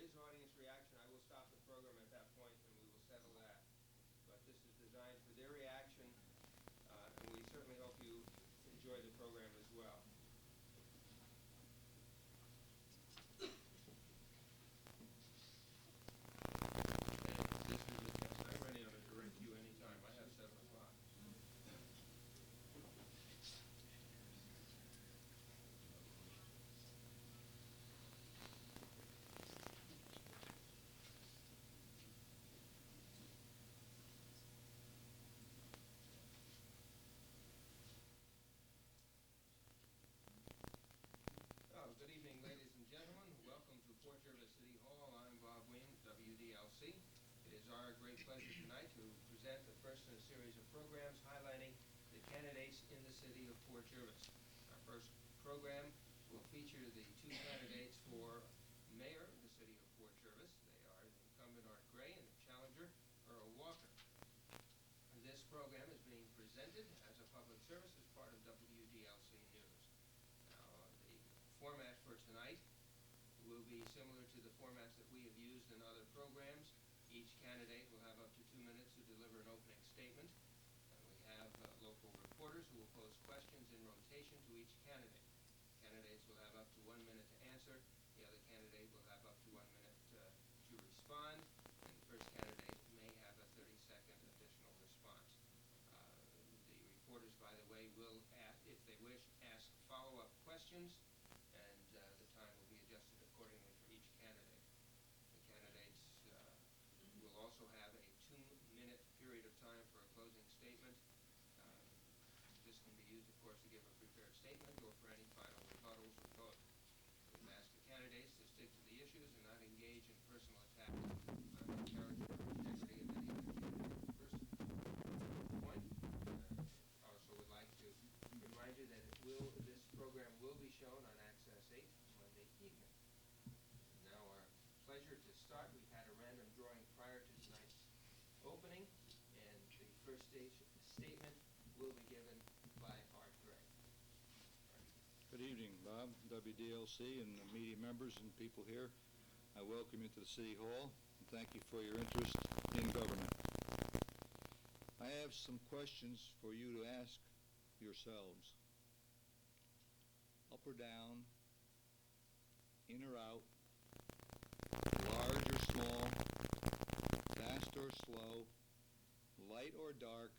is audience reaction, I will stop the program at that point and we will settle that. But this is designed for their reaction, and we certainly hope you enjoy the program as well. And this is the test. I'm ready on a direct cue anytime. I have 7 o'clock. Good evening, ladies and gentlemen. Welcome to Port Jervis City Hall. I'm Bob Weems, WDLC. It is our great pleasure tonight to present the first in a series of programs highlighting the candidates in the city of Port Jervis. Our first program will feature the 2 candidates for mayor of the city of Port Jervis. They are the incumbent Art Gray and the challenger Earl Walker. This program is being presented as a public service as part of WDLC News. Now, the format for tonight will be similar to the formats that we have used in other programs. Each candidate will have up to 2 minutes to deliver an opening statement. And we have local reporters who will pose questions in rotation to each candidate. Candidates will have up to 1 minute to answer. The other candidate will have up to 1 minute to respond. And the first candidate may have a 30-second additional response. The reporters, by the way, will, if they wish, ask follow-up questions, and the time will be adjusted accordingly for each candidate. The candidates will also have a 2-minute period of time for a closing statement. This can be used, of course, to give a prepared statement or for any final rebuttals or vote. We've asked the candidates to stick to the issues and not engage in personal attacks on the character or integrity of any other candidate person. Point. Also would like to remind you that this program will be shown on Access 8 Monday evening. Now our pleasure to start. We've had a random drawing prior to tonight's opening, and the first statement will be given by Art Gray. Good evening, Bob, WDLC, and the media members and people here. I welcome you to the City Hall, and thank you for your interest in government. I have some questions for you to ask yourselves. Up or down, in or out, large or small, fast or slow, light or dark,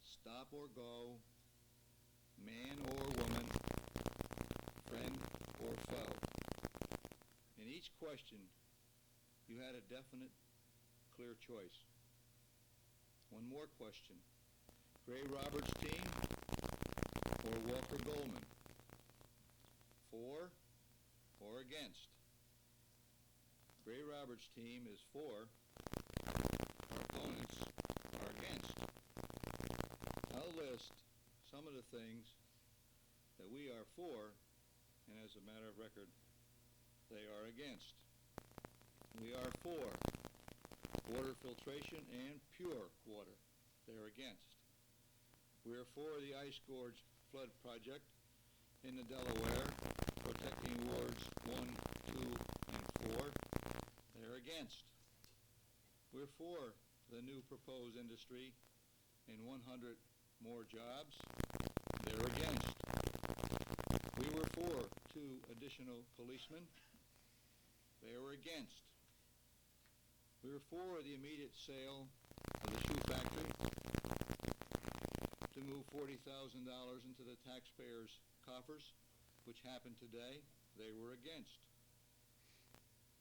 stop or go, man or woman, friend or foe. In each question, you had a definite, clear choice. One more question. Gray Roberts' team or Walker Goldman? For or against? Gray Roberts' team is for. Our opponents are against. I'll list some of the things that we are for, and as a matter of record, they are against. We are for water filtration and pure water. They are against. We are for the Ice Gorge Flood Project in the Delaware, protecting wards 1, 2, and 4. They are against. We're for the new proposed industry and 100 more jobs. They're against. We were for 2 additional policemen. They were against. We were for the immediate sale of the shoe factory to move $40,000 into the taxpayers' coffers, which happened today. They were against.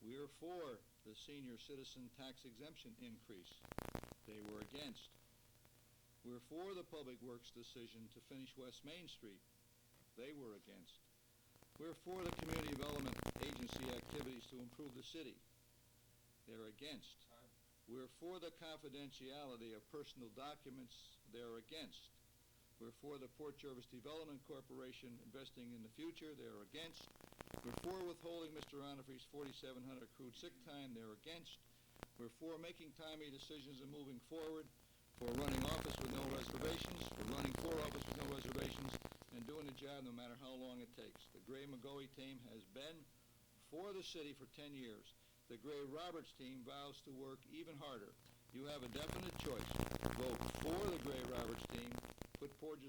We are for the senior citizen tax exemption increase. They were against. We're for the Public Works decision to finish West Main Street. They were against. We're for the Community Development Agency activities to improve the city. They're against. We're for the confidentiality of personal documents. They're against. We're for the Port Jervis Development Corporation investing in the future. They're against. We're for withholding Mr. Onifre's 4,700 accrued sick time. They're against. We're for making timely decisions and moving forward, for running office with no reservations, for running for office with no reservations, and doing the job no matter how long it takes. The Gray-McGoey team has been for the city for 10 years. The Gray Roberts team vows to work even harder. You have a definite choice. Vote for the Gray Roberts team. Put Port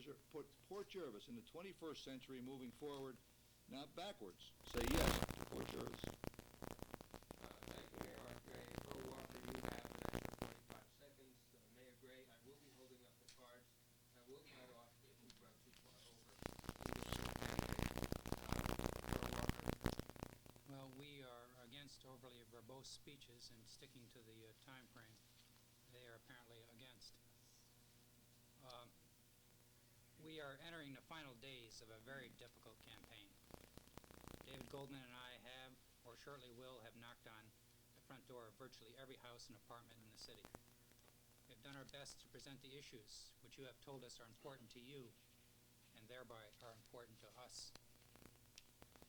Jervis in the 21st century moving forward, not backwards. Say yes to Port Jervis. Thank you, Mayor Art Gray. Earl Walker, you have an extra 25 seconds. Mayor Gray, I will be holding up the cards. I will cut off if we run too far over. Earl Walker. Well, we are against overly verbose speeches and sticking to the time frame. They are apparently against. We are entering the final days of a very difficult campaign. David Goldman and I have, or shortly will, have knocked on the front door of virtually every house and apartment in the city. We have done our best to present the issues which you have told us are important to you and thereby are important to us.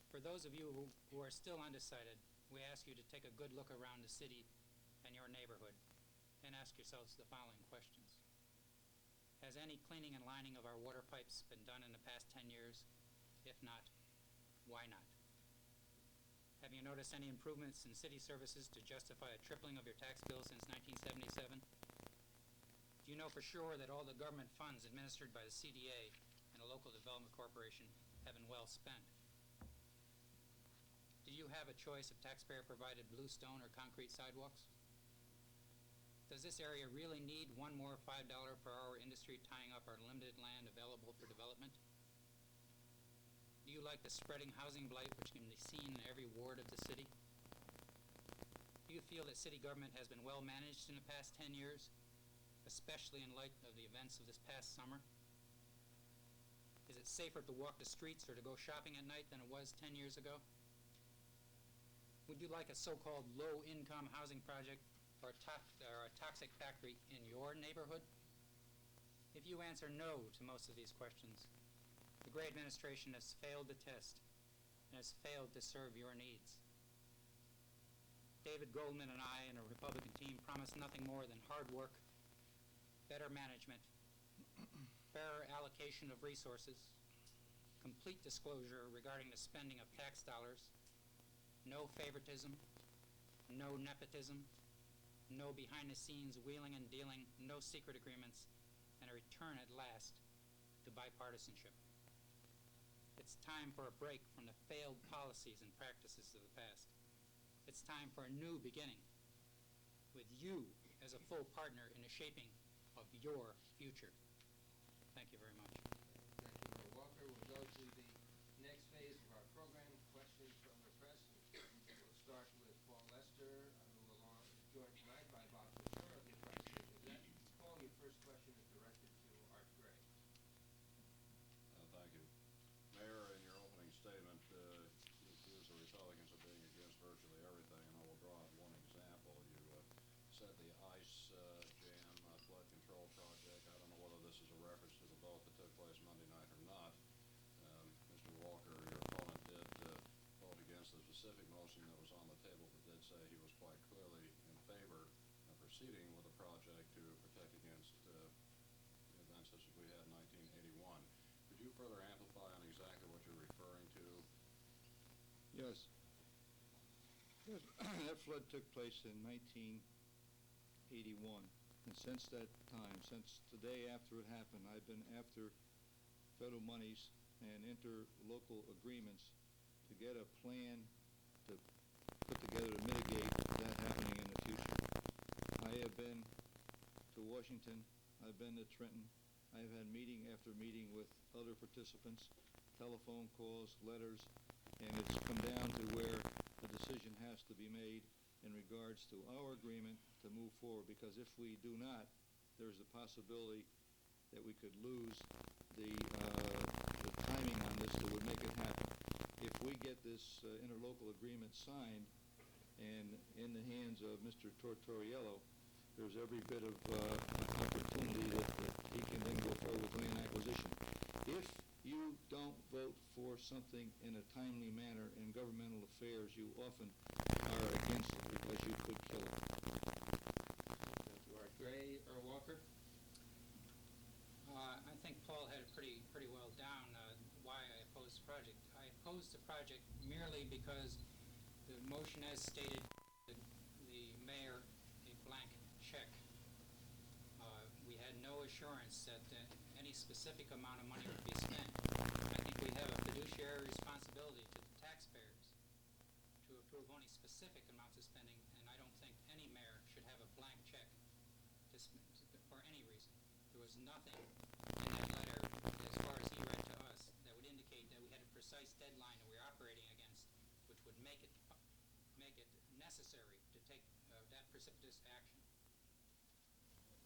For those of you who are still undecided, we ask you to take a good look around the city and your neighborhood and ask yourselves the following questions. Has any cleaning and lining of our water pipes been done in the past 10 years? If not, why not? Have you noticed any improvements in city services to justify a tripling of your tax bill since 1977? Do you know for sure that all the government funds administered by the CDA and the Local Development Corporation have been well spent? Do you have a choice of taxpayer-provided bluestone or concrete sidewalks? Does this area really need one more $5 per hour industry tying up our limited land available for development? Do you like the spreading housing blight which can be seen in every ward of the city? Do you feel that city government has been well managed in the past 10 years, especially in light of the events of this past summer? Is it safer to walk the streets or to go shopping at night than it was 10 years ago? Would you like a so-called low-income housing project or a toxic factory in your neighborhood? If you answer no to most of these questions, the Gray administration has failed the test and has failed to serve your needs. David Goldman and I and a Republican team promise nothing more than hard work, better management, fairer allocation of resources, complete disclosure regarding the spending of tax dollars, no favoritism, no nepotism, no behind-the-scenes wheeling and dealing, no secret agreements, and a return at last to bipartisanship. It's time for a break from the failed policies and practices of the past. It's time for a new beginning, with you as a full partner in the shaping of your future. Thank you very much. Thank you, Earl Walker. We'll go to the next phase of our program, questions from the press. We'll start with Paul Lester, who is joined tonight by Bob Fisher of the Tri-State Gazette. Paul, your first question is directed to Art Gray. Thank you. Mayor, in your opening statement, you accused the Republicans of being against virtually everything, and I will draw out one example. You said the ICE jam flood control project. I don't know whether this is a reference to the vote that took place Monday night or not. Mr. Walker, your opponent did vote against the specific motion that was on the table, but did say he was quite clearly in favor of proceeding with the project to protect against events such as we had in 1981. Could you further amplify on exactly what you're referring to? Yes. That flood took place in 1981. And since that time, since the day after it happened, I've been after federal monies and interlocal agreements to get a plan to put together to mitigate that happening in the future. I have been to Washington. I've been to Trenton. I've had meeting after meeting with other participants, telephone calls, letters, and it's come down to where a decision has to be made in regards to our agreement to move forward, because if we do not, there's a possibility that we could lose the timing on this that would make it happen. If we get this interlocal agreement signed and in the hands of Mr. Tortoriello, there's every bit of opportunity that he can then go forward with land acquisition. If you don't vote for something in a timely manner in governmental affairs, you often are against it because you could kill it. Thank you, Art Gray. Earl Walker? I think Paul had it pretty well down why I opposed the project. I opposed the project merely because the The motion as stated, the mayor a blank check. We had no assurance that any specific amount of money would be spent. I think we have a fiduciary responsibility to the taxpayers to approve only specific amounts of spending, and I don't think any mayor should have a blank check for any reason. There was nothing in that letter, as far as he read to us, that would indicate that we had a precise deadline that we were operating against, which would make it necessary to take that precipitous action.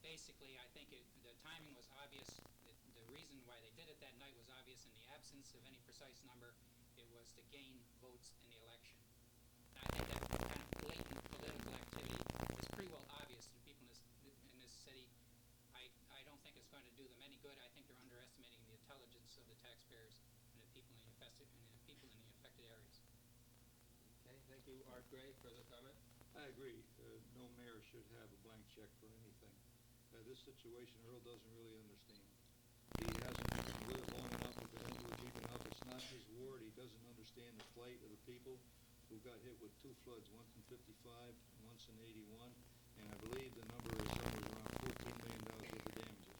Basically, I think the timing was obvious. The reason why they did it that night was obvious. In the absence of any precise number, it was to gain votes in the election. And I think that kind of blatant political activity was pretty well obvious to people in this city. I don't think it's going to do them any good. I think they're underestimating the intelligence of the taxpayers and the people in the affected areas. Okay, thank you. Art Gray, further comment? I agree. No mayor should have a blank check for anything. This situation, Earl doesn't really understand. He hasn't lived long enough with the Englewood deep enough. It's not his ward. He doesn't understand the plight of the people who got hit with two floods, once in '55 and once in '81. And I believe the number is somewhere around $14 million worth of damages.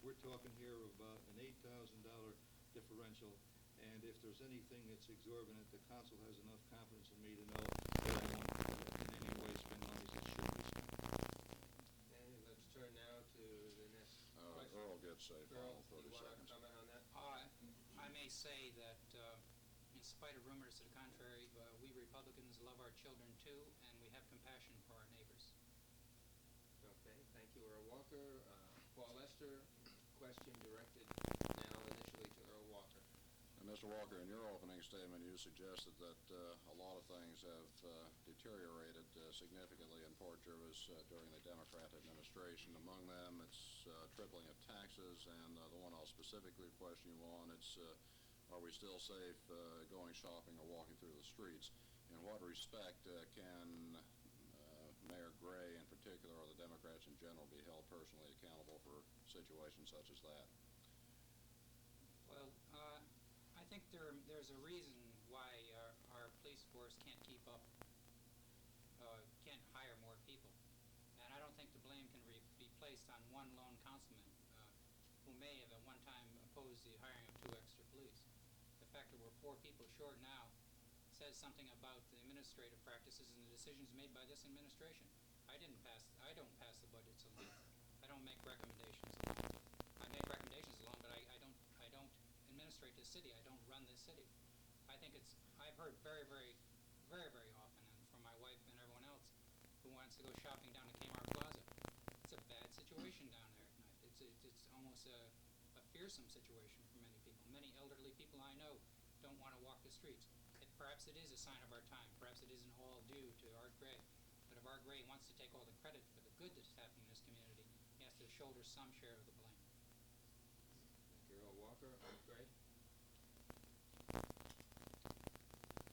We're talking here about an $8,000 differential. And if there's anything that's exorbitant, the council has enough confidence in me to know that I won't in any way spend money that shouldn't be spent. Okay, let's turn now to the next question. Earl gets a Earl, final do 30 you want to seconds. comment on that? I may say that in spite of rumors to the contrary, we Republicans love our children too, and we have compassion for our neighbors. Okay, thank you, Earl Walker. Paul Lester, question directed now initially to Earl Walker. Mr. Walker, in your opening statement, you suggested that a lot of things have deteriorated significantly in Port Jervis during the Democrat administration. Among them, it's tripling of taxes, and the one I'll specifically question you on, it's are we still safe going shopping or walking through the streets? In what respect can Mayor Gray in particular, or the Democrats in general, be held personally accountable for situations such as that? Well, I think there's a reason why our police force can't keep up, can't hire more people. And I don't think the blame can be placed on one lone councilman who may have at one time opposed the hiring of 2 extra police. The fact that we're 4 people short now says something about the administrative practices and the decisions made by this administration. I don't pass the budgets alone. I don't make recommendations alone. I make recommendations alone, but I don't administrate this city. I don't run this city. I've heard very, very, very, very often, and from my wife and everyone else who wants to go shopping down to Kmart Plaza, it's a bad situation down there at night. It's almost a fearsome situation for many people. Many elderly people I know don't want to walk the streets. Perhaps it is a sign of our time. Perhaps it isn't all due to Art Gray. But if Art Gray wants to take all the credit for the good that's happening in this community, he has to shoulder some share of the blame. Thank you, Earl Walker. Art Gray?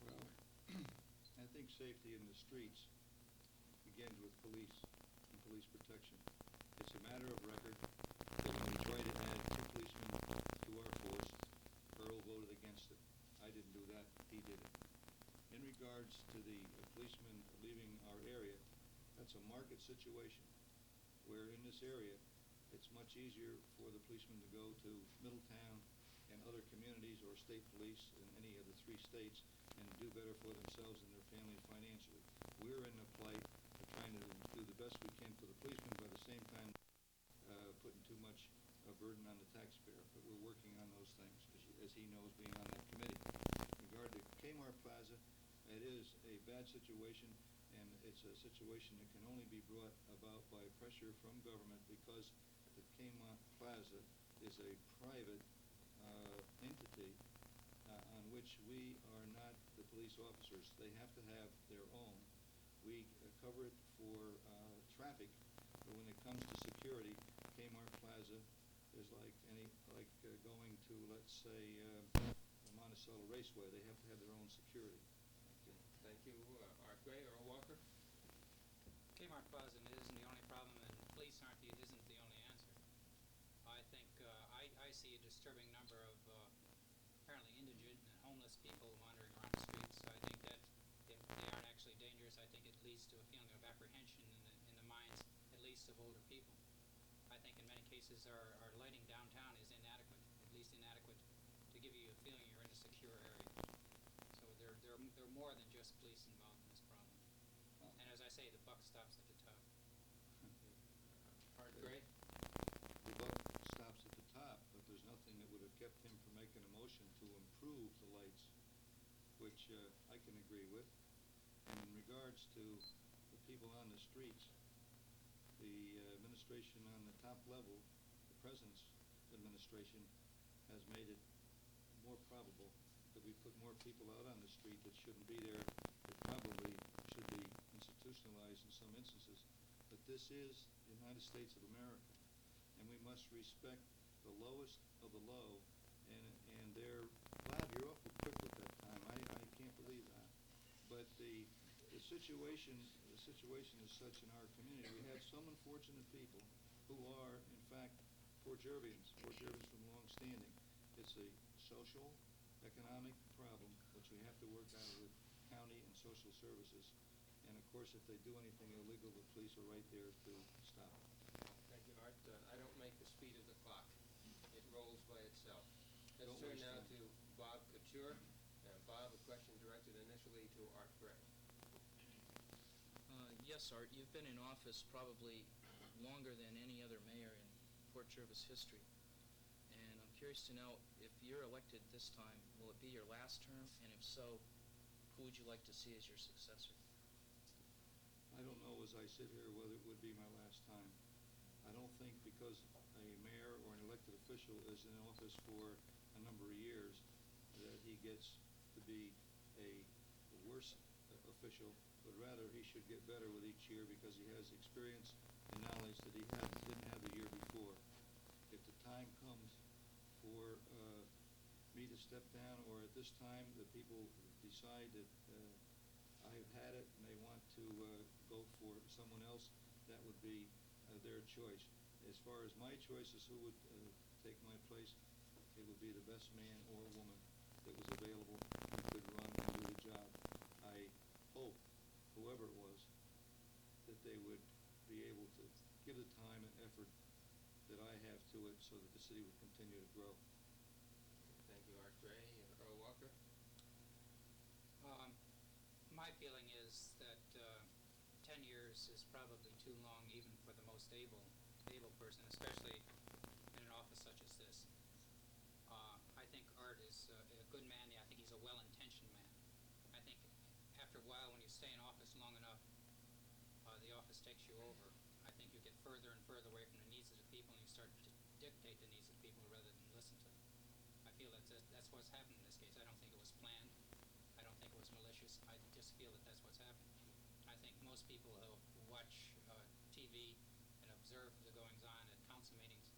Well, I think safety in the streets begins with police and police protection. It's a matter of record that when we tried to add 2 policemen to our force, Earl voted against it. I didn't do that, he did it. In regards to the policemen leaving our area, that's a market situation where in this area it's much easier for the policemen to go to Middletown and other communities or state police in any of the 3 states and do better for themselves and their families financially. We're in a plight of trying to do the best we can for the policemen, but at the same time putting too much burden on the taxpayer. But we're working on those things, as he knows, being on that committee. In regard to Kmart Plaza, it is a bad situation, and it's a situation that can only be brought about by pressure from government, because the Kmart Plaza is a private entity on which we are not the police officers. They have to have their own. We cover it for traffic, but when it comes to security, Kmart Plaza is like going to, let's say, the Monticello Raceway. They have to have their own security. Thank you. Art Gray, Earl Walker? Kmart Plaza isn't the only problem, and police isn't the only answer. I think I see a disturbing number of apparently indigent and homeless people wandering around the streets. I think that they aren't actually dangerous. I think it leads to a feeling of apprehension in the minds, at least of older people. I think in many cases our lighting downtown is inadequate, at least inadequate to give you a feeling you're in a secure area. So there are more than just police involved in this problem. And as I say, the buck stops at the top. Art Gray? The buck stops at the top, but there's nothing that would have kept him from making a motion to improve the lights, which I can agree with. And in regards to the people on the streets, the administration on the top level, the president's administration, has made it more probable that we put more people out on the street that shouldn't be there, that probably should be institutionalized in some instances. But this is the United States of America, and we must respect the lowest of the low, and they're, Bob, you're awful quick with that time. I can't believe that. But the situation is such in our community. We have some unfortunate people who are, in fact, poor Jervians from long standing. It's a social, economic problem which we have to work out with county and social services. And of course, if they do anything illegal, the police are right there to stop it. Thank you, Art. I don't make the speed of the clock. It rolls by itself. Let's Don't turn waste now time. to Bob Couture. Bob, a question directed initially to Art Gray. Yes, Art, you've been in office probably longer than any other mayor in Port Jervis history. And I'm curious to know, if you're elected this time, will it be your last term? And if so, who would you like to see as your successor? I don't know as I sit here whether it would be my last time. I don't think because a mayor or an elected official is in office for a number of years that he gets to be a worse official, but rather he should get better with each year because he has experience and knowledge that he didn't have the year before. If the time comes for me to step down, or at this time the people decide that I've had it and they want to go for someone else, that would be their choice. As far as my choice as who would take my place, it would be the best man or woman that was available and could run and do the job. I hope, whoever it was, that they would be able to give the time and effort that I have to it so that the city would continue to grow. Thank you, Art Gray. Earl Walker? My feeling is that 10 years is probably too long even for the most able person, especially in an office such as this. I think Art is a good man. I think he's a well-intentioned man. I think after a while, when you stay in office long enough, the office takes you over. I think you get further and further away from the needs of the people, and you start to dictate the needs of the people rather than listen to them. I feel that's what's happened in this case. I don't think it was planned. I don't think it was malicious. I just feel that that's what's happened. I think most people who watch TV and observe the goings-on at council meetings,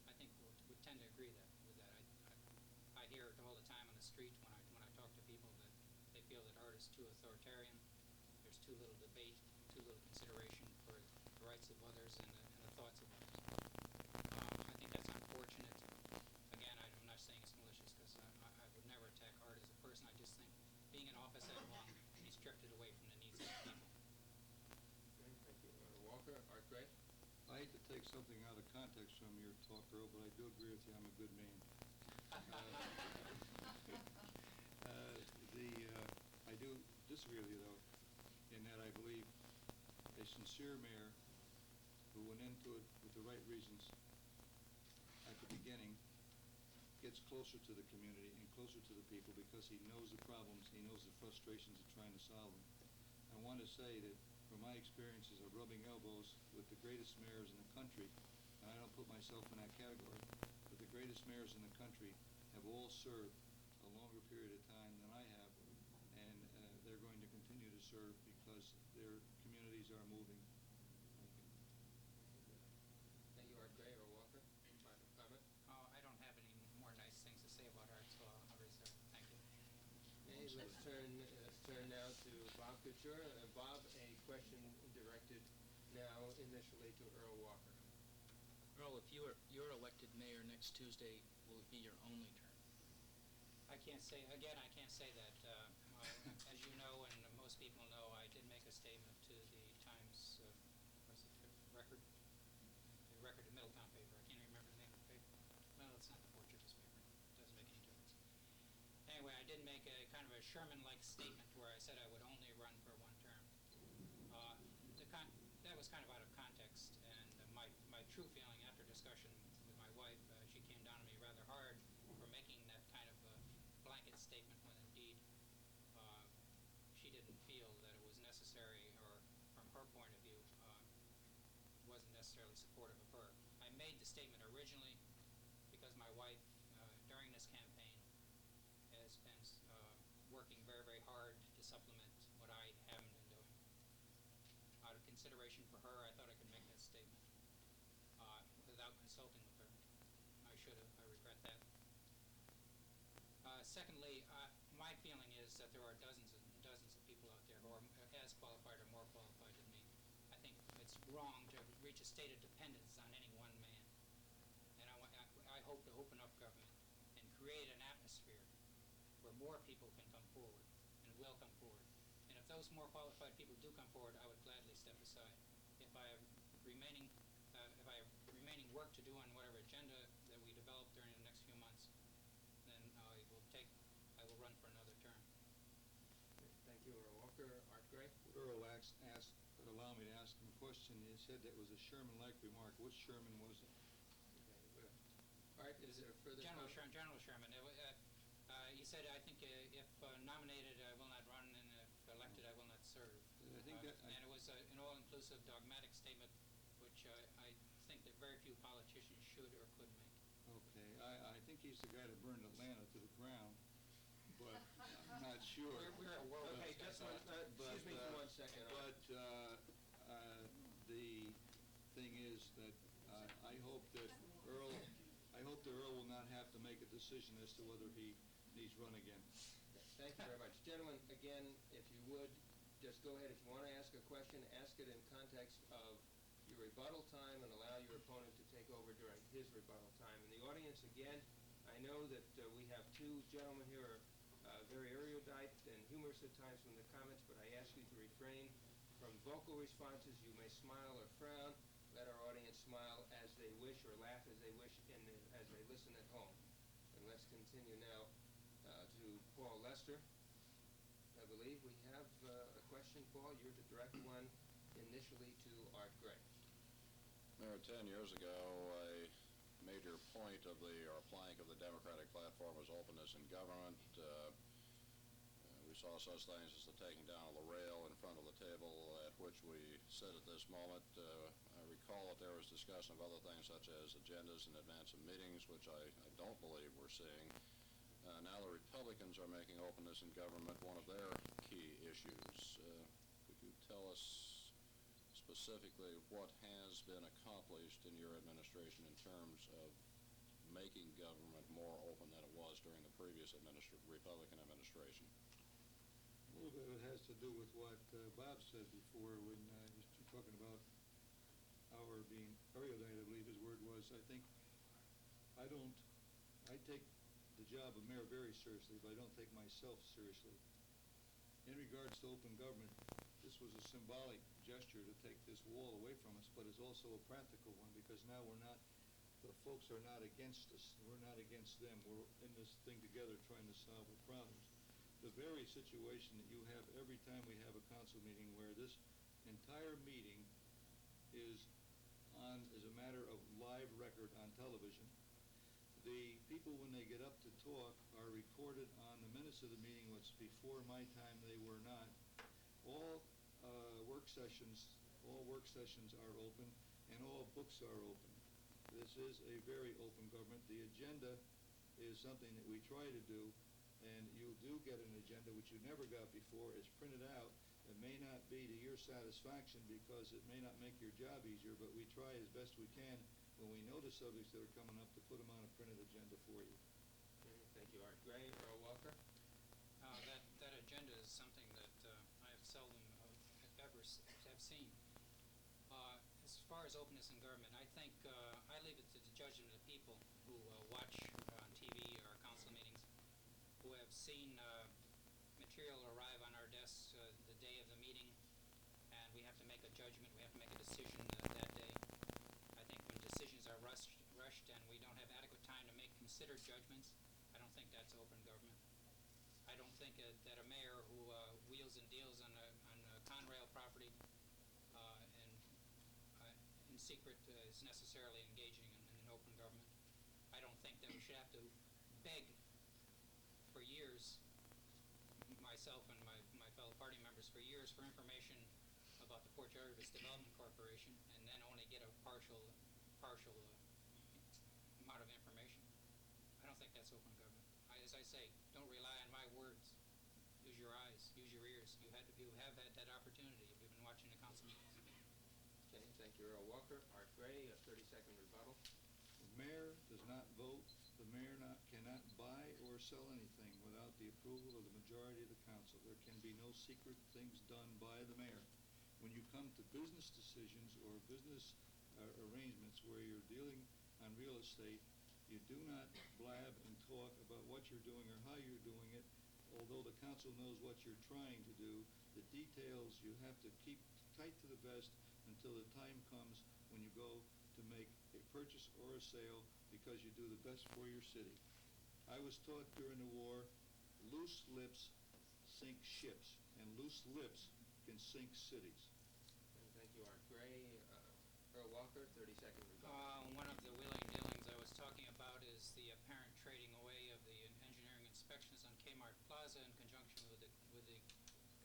I think would tend to agree with that. I hear it all the time on the street when I talk to people that they feel that Art is too authoritarian. There's too little debate, too little consideration for the rights of others and the thoughts of others. I think that's unfortunate. Again, I'm not saying it's malicious because I would never attack Art as a person. I just think being in office that long, he's drifted away from the needs of the people. Okay, thank you, Earl Walker. Art Gray? I hate to take something out of context from your talk, Earl, but I do agree with you. I'm a good man. I do disagree with you, though, in that I believe a sincere mayor who went into it with the right reasons at the beginning gets closer to the community and closer to the people because he knows the problems, he knows the frustrations of trying to solve them. I want to say that from my experiences of rubbing elbows with the greatest mayors in the country, and I don't put myself in that category, but the greatest mayors in the country have all served a longer period of time than I have, and they're going to continue to serve because their communities are moving. Thank you, Art Gray. Earl Walker? Final comment? I don't have any more nice things to say about Art, so I'll reserve. Thank you. Okay, let's turn now to Bob Couture. Bob, a question directed now initially to Earl Walker. Earl, if you're elected mayor next Tuesday, will it be your only term? I can't say that. As you know, and most most people know, I did make a statement to the Times, was it Record? The Record of Middletown paper. I can't remember the name of the paper. Well, it's not the Fort Jervis paper. It doesn't make any difference. Anyway, I did make a kind of a Sherman-like statement where I said I would only run for one term. That was kind of out of context, and my true feeling after discussion with my wife, she came down on me rather hard for making that kind of a blanket statement when indeed she didn't feel that it was necessary, or from her point of view, wasn't necessarily supportive of her. I made the statement originally because my wife, during this campaign, has been working very, very hard to supplement what I haven't been doing. Out of consideration for her, I thought I could make that statement without consulting with her. I should have. I regret that. Secondly, my feeling is that there are dozens and dozens of people out there who are as qualified or more qualified than me. I think it's wrong to reach a state of dependence on any one man. And I hope to open up government and create an atmosphere where more people can come forward and will come forward. And if those more qualified people do come forward, I would gladly step aside. If I have remaining work to do on whatever agenda that we develop during the next few months, then I will run for another term. Thank you, Earl Walker. Art Gray? Earl allow me to ask him a question. You said that was a Sherman-like remark. Which Sherman was it? Art, is there further General comment? Sherman. He said, I think if nominated, I will not run, and if elected, I will not serve. I think And it was an all-inclusive dogmatic statement, which I think that very few politicians should or could make. Okay, I think he's the guy that burned Atlanta to the ground, but I'm not sure. We're at war. Okay, just one, excuse me for 1 second. But the thing is that I hope that Earl will not have to make a decision as to whether he needs run again. Thank you very much. Gentlemen, again, if you would, just go ahead. If you want to ask a question, ask it in context of your rebuttal time and allow your opponent to take over during his rebuttal time. And the audience, again, I know that we have two gentlemen here who are very erudite and humorous at times from the comments, but I ask you to refrain from vocal responses. You may smile or frown. Let our audience smile as they wish or laugh as they wish as they listen at home. And let's continue now to Paul Lester. I believe we have a question, Paul. You're to direct one initially to Art Gray. Mayor, 10 years ago, a major point of or plank of the Democratic platform was openness in government. We saw such things as the taking down of the rail in front of the table at which we sit at this moment. I recall that there was discussion of other things such as agendas in advance of meetings, which I don't believe we're seeing. Now the Republicans are making openness in government one of their key issues. Could you tell us specifically what has been accomplished in your administration in terms of making government more open than it was during the previous Republican administration? A little bit of it has to do with what Bob said before when you're talking about our being erudite, I believe his word was. I take the job of mayor very seriously, but I don't take myself seriously. In regards to open government, this was a symbolic gesture to take this wall away from us, but it's also a practical one because now the folks are not against us. We're not against them. We're in this thing together trying to solve the problems. The very situation that you have every time we have a council meeting where this entire meeting is a matter of live record on television. The people, when they get up to talk, are recorded on the minutes of the meeting, which before my time they were not. All work sessions are open, and all books are open. This is a very open government. The agenda is something that we try to do, and you do get an agenda which you never got before. It's printed out. It may not be to your satisfaction because it may not make your job easier, but we try as best we can when we know the subjects that are coming up to put them on a printed agenda for you. Thank you, Art Gray. Earl Walker? That agenda is something that I have seldom ever have seen. As far as openness in government, I think I leave it to the judgment of the people who watch on TV our council meetings, who have seen material arrive on our desks the day decision that day. I think when decisions are rushed and we don't have adequate time to make considered judgments, I don't think that's open government. I don't think that a mayor who wheels and deals on a Conrail property in secret is necessarily engaging in open government. I don't think that we should have to beg for years, myself and my fellow party members, for years for information about the Port Jervis Development Corporation, and then only get a partial amount of information. I don't think that's open government. As I say, don't rely on my words. Use your eyes, use your ears. You have had that opportunity if you've been watching the council meetings. Okay, thank you, Earl Walker. Art Gray, a 30-second rebuttal. The mayor does not vote. The mayor cannot buy or sell anything without the approval of the majority of the council. There can be no secret things done by the mayor. When you come to business decisions or business arrangements where you're dealing on real estate, you do not blab and talk about what you're doing or how you're doing it. Although the council knows what you're trying to do, the details you have to keep tight to the vest until the time comes when you go to make a purchase or a sale, because you do the best for your city. I was taught during the war, loose lips sink ships, and loose lips can sink cities. And thank you, Art Gray. Earl Walker, 30-second rebuttal. One of the wheeling dealings I was talking about is the apparent trading away of the engineering inspections on Kmart Plaza in conjunction with the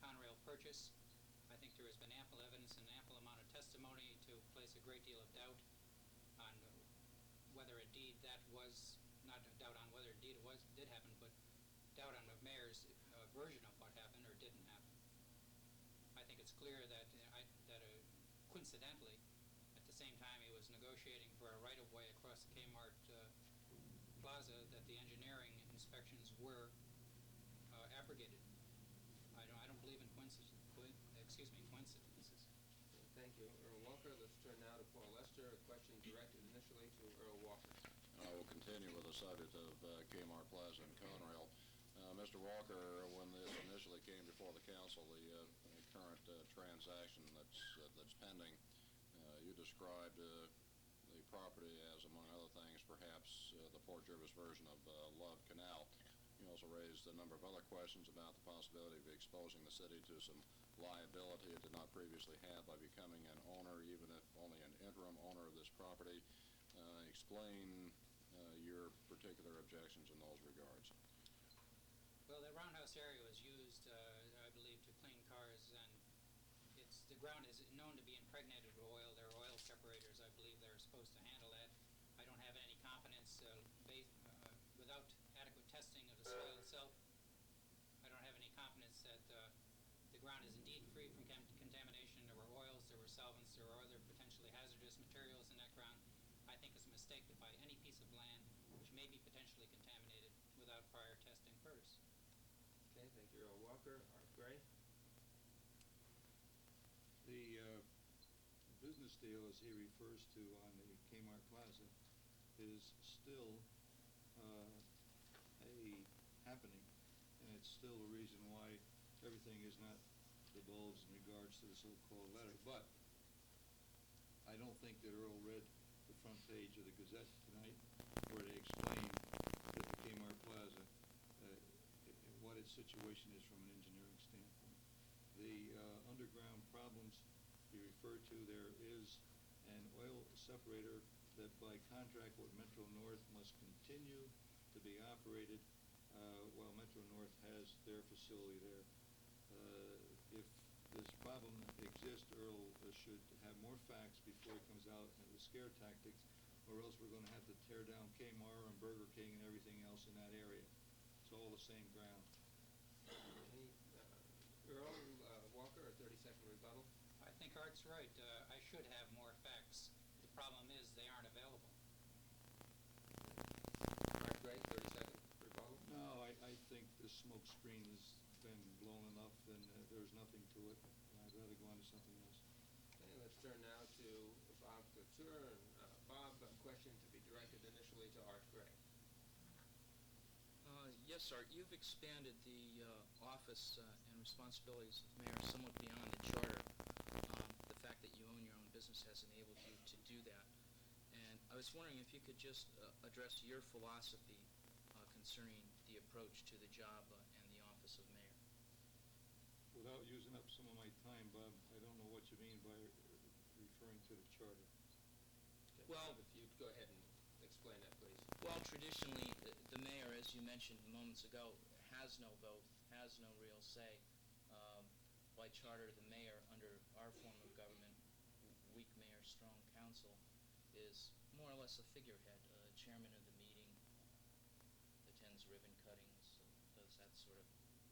Conrail purchase. I think there has been ample evidence and ample amount of testimony to place a great deal of doubt on whether indeed that was, not a doubt on whether indeed it did happen, but doubt on the mayor's version of what happened or didn't happen. I think it's clear that coincidentally, at the same time he was negotiating for a right-of-way across the Kmart Plaza, that the engineering inspections were abrogated. I don't believe in coincidences. Thank you, Earl Walker. Let's turn now to Paul Lester. A question directed initially to Earl Walker. I will continue with the subject of Kmart Plaza and Conrail. Mr. Walker, when this initially came before the council, the current transaction that's pending, you described the property as, among other things, perhaps the Port Jervis version of Love Canal. You also raised a number of other questions about the possibility of exposing the city to some liability it did not previously have by becoming an owner, even if only an interim owner of this property. Explain your particular objections in those regards. Well, the roundhouse area was used, I believe, to clean cars, and the ground is known to be impregnated with oil. There are oil separators. I believe they're supposed to handle that. I don't have any confidence, without adequate testing of the soil itself, I don't have any confidence that the ground is indeed free from contamination. There were oils, there were solvents, there were other potentially hazardous materials in that ground. I think it's a mistake to buy any piece of land which may be potentially contaminated without prior testing first. Okay, thank you, Earl Walker. Art Gray. The business deal, as he refers to on the Kmart Plaza, is still happening, and it's still a reason why everything is not divulged in regards to the so-called letter. But I don't think that Earl read the front page of the Gazette tonight, where they explain that the Kmart Plaza, what its situation is from an engineering standpoint. The underground problems he referred to, there is an oil separator that by contract with Metro North must continue to be operated while Metro North has their facility there. If this problem exists, Earl should have more facts before he comes out with scare tactics, or else we're going to have to tear down Kmart and Burger King and everything else in that area. It's all the same ground. Earl Walker, a 30-second rebuttal. I think Art's right. I should have more facts. The problem is they aren't available. Art Gray, 30-second rebuttal. No, I think the smoke screen has been blown enough, and there's nothing to it. I'd rather go on to something else. Okay, let's turn now to Bob Couture. Bob, a question to be directed initially to Art Gray. Yes, Art, you've expanded the office and responsibilities of mayor somewhat beyond the charter. The fact that you own your own business has enabled you to do that. And I was wondering if you could just address your philosophy concerning the approach to the job and the office of mayor. Without using up some of my time, Bob, I don't know what you mean by referring to the charter. Well, If you'd go ahead and explain that, please. Well, traditionally, the mayor, as you mentioned moments ago, has no vote, has no real say. By charter, the mayor, under our form of government, weak mayor, strong council, is more or less a figurehead, chairman of the meeting, attends ribbon cuttings, does that sort of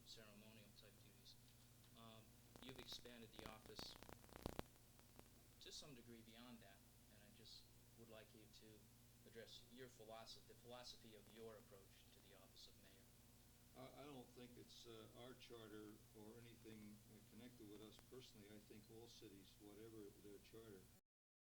ceremonial type duties. You've expanded the office to some degree beyond that, and I just would like you to address your philosophy, the philosophy of your approach to the office of mayor. I don't think it's our charter or anything connected with us personally. I think all cities, whatever their charter,